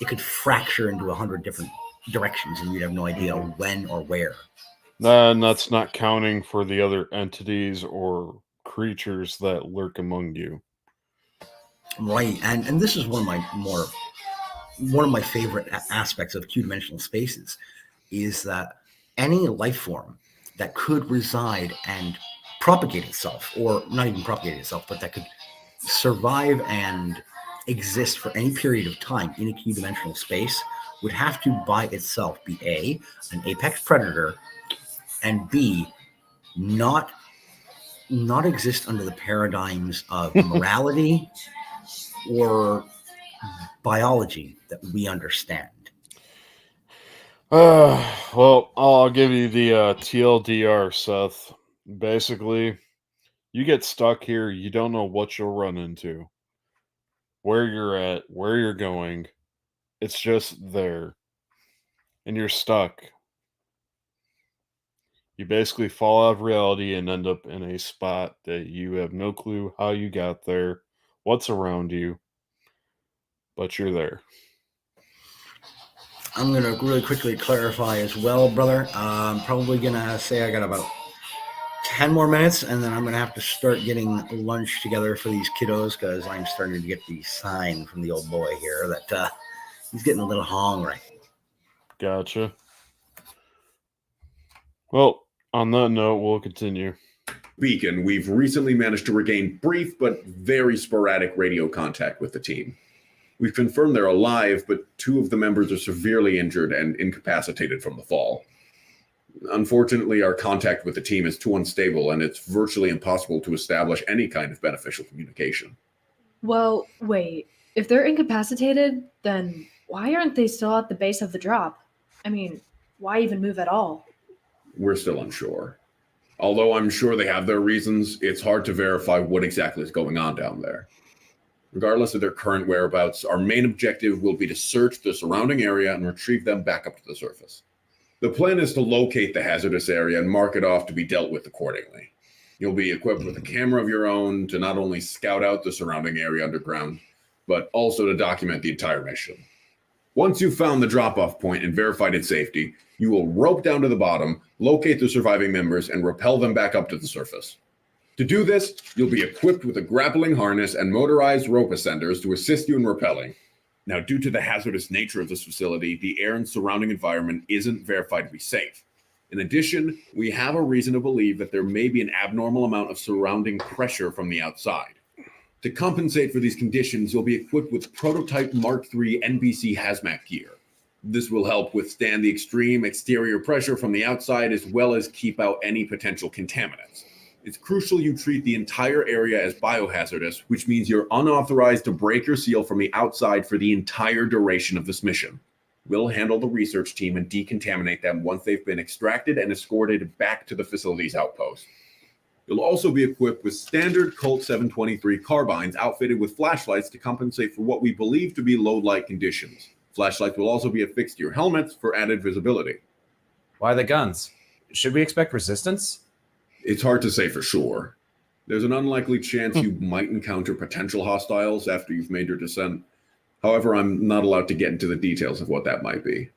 it could fracture into 100 different directions and you'd have no idea when or where. And that's not counting for the other entities or creatures that lurk among you. Right, and this is one of my favorite aspects of Q-dimensional spaces is that any life form that could reside and propagate itself, or not even propagate itself, but that could survive and exist for any period of time in a Q-dimensional space would have to by itself be A, an apex predator, and B, not exist under the paradigms of morality or biology that we understand. Well, I'll give you the TLDR, Seth. Basically, you get stuck here, you don't know what you'll run into, where you're at, where you're going. It's just there. And you're stuck. You basically fall out of reality and end up in a spot that you have no clue how you got there, what's around you, but you're there. I'm going to really quickly clarify as well, brother. I'm probably going to say I got about 10 more minutes, and then I'm going to have to start getting lunch together for these kiddos because I'm starting to get the sign from the old boy here that he's getting a little hungry. Gotcha. Well, on that note, we'll continue. beacon, we've recently managed to regain brief but very sporadic radio contact with the team. We've confirmed they're alive, but 2 of the members are severely injured and incapacitated from the fall. Unfortunately, our contact with the team is too unstable, and it's virtually impossible to establish any kind of beneficial communication. Well, wait. If they're incapacitated, then why aren't they still at the base of the drop? I mean, why even move at all? We're still unsure. Although I'm sure they have their reasons, it's hard to verify what exactly is going on down there. Regardless of their current whereabouts, our main objective will be to search the surrounding area and retrieve them back up to the surface. The plan is to locate the hazardous area and mark it off to be dealt with accordingly. You'll be equipped with a camera of your own to not only scout out the surrounding area underground, but also to document the entire mission. Once you've found the drop-off point and verified its safety, you will rope down to the bottom, locate the surviving members, and rappel them back up to the surface. To do this, you'll be equipped with a grappling harness and motorized rope ascenders to assist you in rappelling. Now, due to the hazardous nature of this facility, the air and surrounding environment isn't verified to be safe. In addition, we have a reason to believe that there may be an abnormal amount of surrounding pressure from the outside. To compensate for these conditions, you'll be equipped with prototype Mark III NBC hazmat gear. This will help withstand the extreme exterior pressure from the outside as well as keep out any potential contaminants. It's crucial you treat the entire area as biohazardous, which means you're unauthorized to break or seal from the outside for the entire duration of this mission. We'll handle the research team and decontaminate them once they've been extracted and escorted back to the facility's outpost. You'll also be equipped with standard Colt 723 carbines outfitted with flashlights to compensate for what we believe to be low light conditions. Flashlights will also be affixed to your helmets for added visibility. Why the guns? Should we expect resistance? It's hard to say for sure. There's an unlikely chance you might encounter potential hostiles after you've made your descent. However, I'm not allowed to get into the details of what that might be.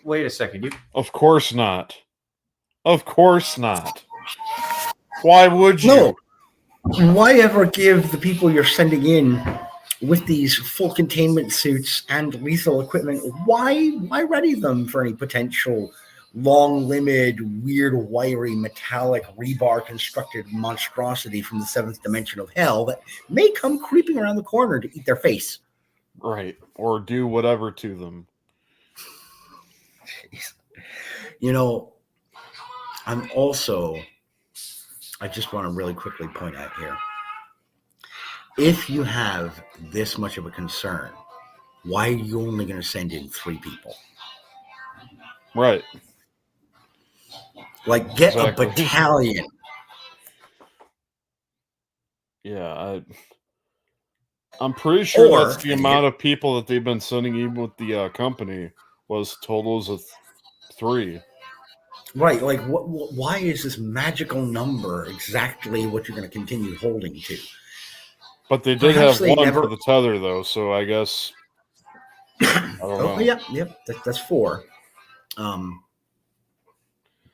Wait a second. Of course not. Of course not. Why would you? No. Why ever give the people you're sending in with these full containment suits and lethal equipment, why ready them for any potential long-limbed, weird, wiry, metallic, rebar-constructed monstrosity from the 7th dimension of hell that may come creeping around the corner to eat their face? Right. Or do whatever to them. Jeez. You know, I just want to really quickly point out here, if you have this much of a concern, why are you only going to send in 3 people? Right. Like, get Exactly. a battalion. Yeah, I'm pretty sure Or- that's the amount of people that they've been sending in with the company was totals of 3. Right, like, why is this magical number exactly what you're going to continue holding to? But they did Perhaps have they one never- for the tether, though, so I guess... I don't know. Oh, yep, that's 4.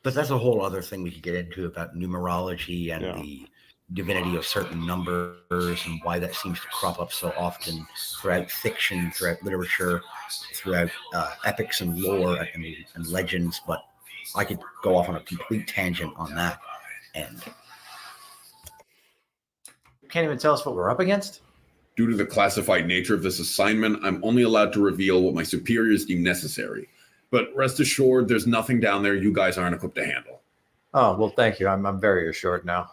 But that's a whole other thing we could get into about numerology and the divinity of certain numbers and why that seems to crop up so often throughout fiction, throughout literature, throughout epics and lore and legends. But I could go off on a complete tangent on that end. Can't even tell us what we're up against? Due to the classified nature of this assignment, I'm only allowed to reveal what my superiors deem necessary. But rest assured, there's nothing down there you guys aren't equipped to handle. Oh, well, thank you. I'm very assured now.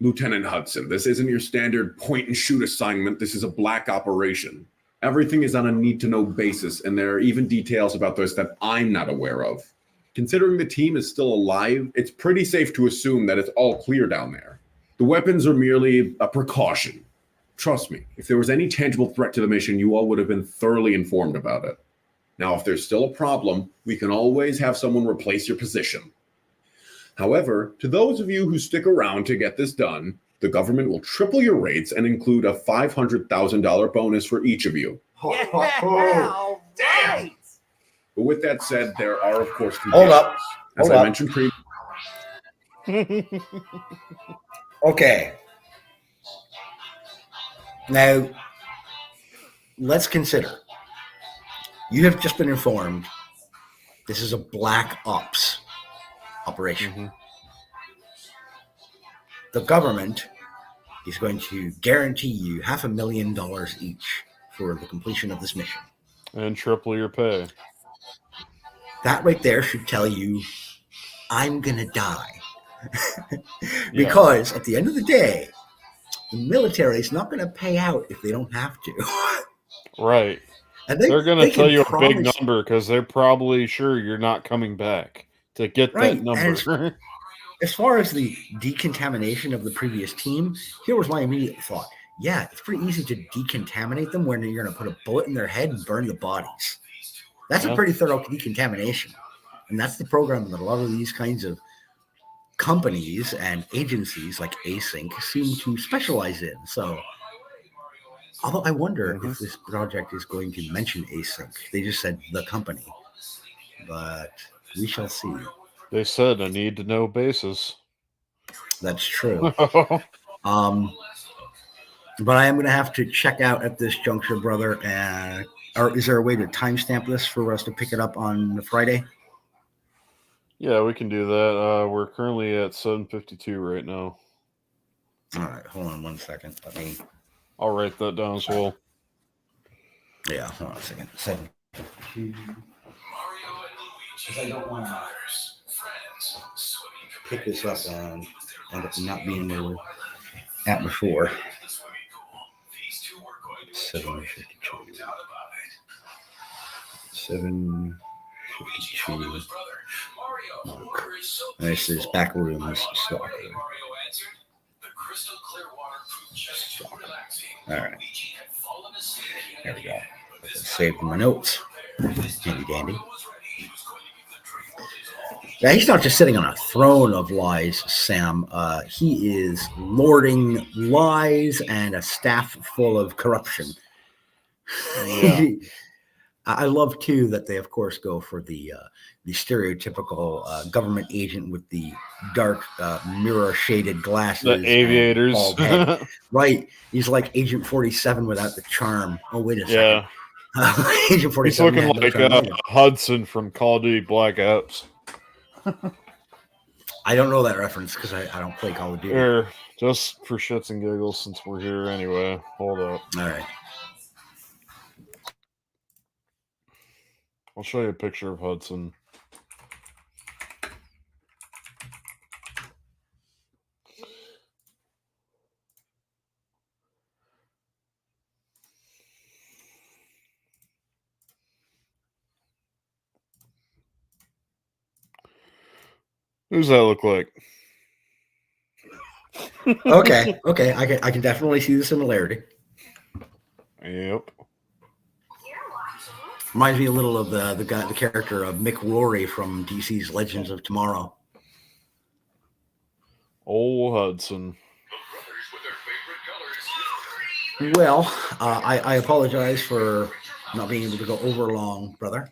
Lieutenant Hudson, this isn't your standard point-and-shoot assignment. This is a black operation. Everything is on a need-to-know basis, and there are even details about this that I'm not aware of. Considering the team is still alive, it's pretty safe to assume that it's all clear down there. The weapons are merely a precaution. Trust me, if there was any tangible threat to the mission, you all would have been thoroughly informed about it. Now, if there's still a problem, we can always have someone replace your position. However, to those of you who stick around to get this done, the government will triple your rates and include a $500,000 bonus for each of you. Damn! But with that said, there are, of course, Hold up. As Hold I up. mentioned previously. Okay. Now, let's consider. You have just been informed this is a black ops operation. the government is going to guarantee you $500,000 each for the completion of this mission. And triple your pay. That right there should tell you I'm going to die. Because at the end of the day, the military is not going to pay out if they don't have to. Right. And they're going to tell you a big promise- number because they're probably sure you're not coming back to get Right, that number. As far as the decontamination of the previous team, here was my immediate thought. Yeah, it's pretty easy to decontaminate them when you're going to put a bullet in their head and burn the bodies. That's a pretty thorough decontamination. And that's the program that a lot of these kinds of companies and agencies like Async seem to specialize in. So, although I wonder if this project is going to mention Async. They just said the company. But we shall see. They said a need to know basis. That's true. But I am going to have to check out at this juncture, brother. Or is there a way to timestamp this for us to pick it up on the Friday? Yeah, we can do that. We're currently at 7:52 right now. All right, hold on 1 second. I'll write that down as well. Yeah, hold on a second. 7:52. Because I don't want to pick this up and end up not being where we're at before. 7:52. 7:52. This is back rooms. Stalker. All right. There we go. Saved my notes. Handy dandy. Yeah, he's not just sitting on a throne of lies, Sam. He is lording lies and a staff full of corruption. Yeah. I love, too, that they, of course, go for the stereotypical government agent with the dark mirror-shaded glasses. The aviators. Bald head. Right. He's like Agent 47 without the charm. Oh, wait a second. Yeah. Agent 47. He's looking had no like charm either. Hudson from Call of Duty Black Ops. I don't know that reference because I don't play Call of Duty. Here, just for shits and giggles, since we're here anyway. Hold up. All right. I'll show you a picture of Hudson. Who's that look like? Okay. I can definitely see the similarity. Yep. Reminds me a little of the character of Mick Rory from DC's Legends of Tomorrow. Old Hudson. Well, I apologize for not being able to go over long, brother.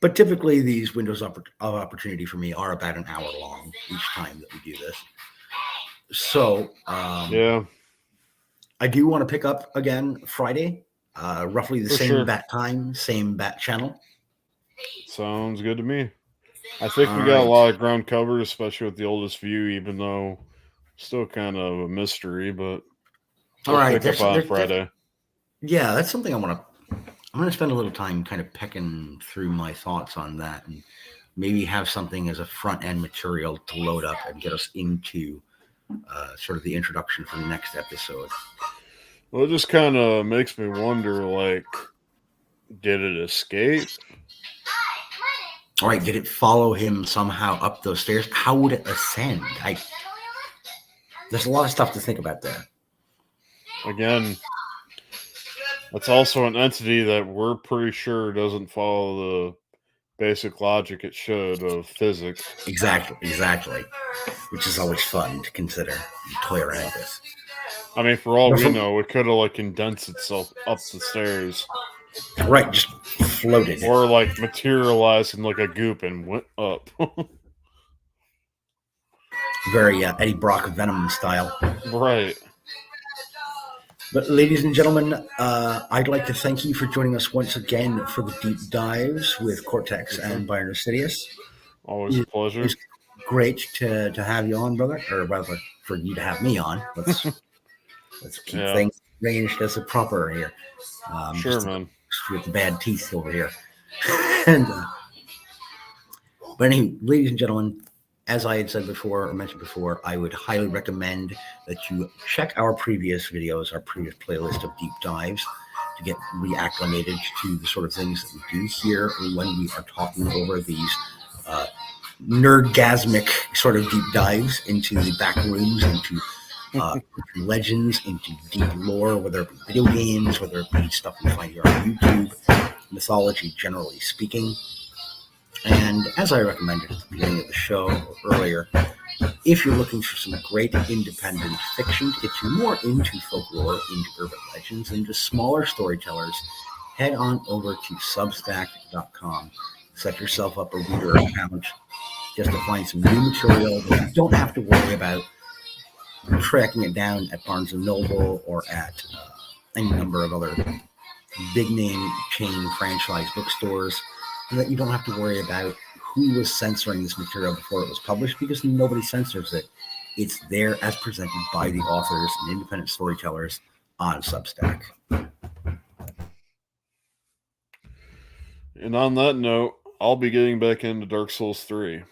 But typically these windows of opportunity for me are about an hour long each time that we do this. So Yeah. I do want to pick up again Friday, roughly the For same sure. bat time, same bat channel. Sounds good to me. I think we All got a right. lot of ground covered, especially with the oldest view, even though still kind of a mystery, but All right, pick up on Friday. Yeah, that's something I'm going to spend a little time kind of pecking through my thoughts on that and maybe have something as a front end material to load up and get us into sort of the introduction for the next episode. Well, it just kind of makes me wonder, like, did it escape? All right, did it follow him somehow up those stairs? How would it ascend? There's a lot of stuff to think about there. Again, that's also an entity that we're pretty sure doesn't follow the basic logic it should of physics. Exactly. Which is always fun to consider and toy around with. I mean, for all we know, it could have like condensed itself up the stairs. Right, just floated. Or like materialized in like a goop and went up. Very Eddie Brock Venom style. Right. But ladies and gentlemen, I'd like to thank you for joining us once again for the deep dives with Cortex and ByronOfSidius. Always a pleasure. great to have you on, brother, or rather for you to have me on. Let's keep things arranged as a proper here. Sure, man. With the bad teeth over here. And but anyway, ladies and gentlemen, as I had said before or mentioned before, I would highly recommend that you check our previous videos, our previous playlist of deep dives, to get reacclimated to the sort of things that we do here when we are talking over these nerdgasmic sort of deep dives into the back rooms, into legends, into deep lore, whether it be video games, whether it be stuff we find here on YouTube, mythology generally speaking. And as I recommended at the beginning of the show or earlier, if you're looking for some great independent fiction to get you more into folklore, into urban legends, and just smaller storytellers, head on over to Substack.com. Set yourself up a reader account just to find some new material that you don't have to worry about tracking it down at Barnes & Noble or at any number of other big-name chain franchise bookstores, and that you don't have to worry about who was censoring this material before it was published, because nobody censors it. It's there as presented by the authors and independent storytellers on Substack. And on that note, I'll be getting back into Dark Souls 3.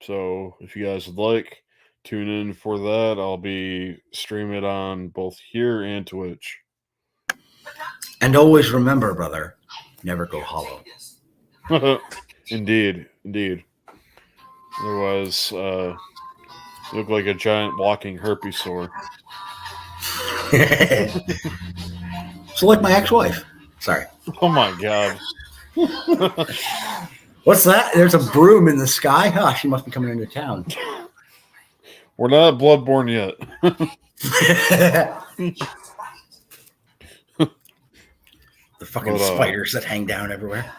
So if you guys would like, tune in for that. I'll be streaming it on both here and Twitch. And always remember, brother, never go hollow. Indeed. Otherwise, you look like a giant walking herpes sore. So like my ex-wife. Sorry. Oh my god. What's that? There's a broom in the sky? Oh, she must be coming into town. We're not Bloodborne yet. The fucking spiders that hang down everywhere.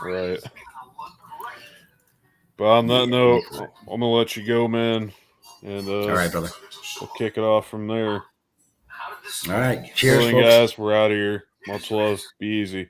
Right. But on that note, I'm gonna let you go, man. And all right, brother. We'll kick it off from there. All right. Cheers, guys. We're out of here. Much love. Be easy.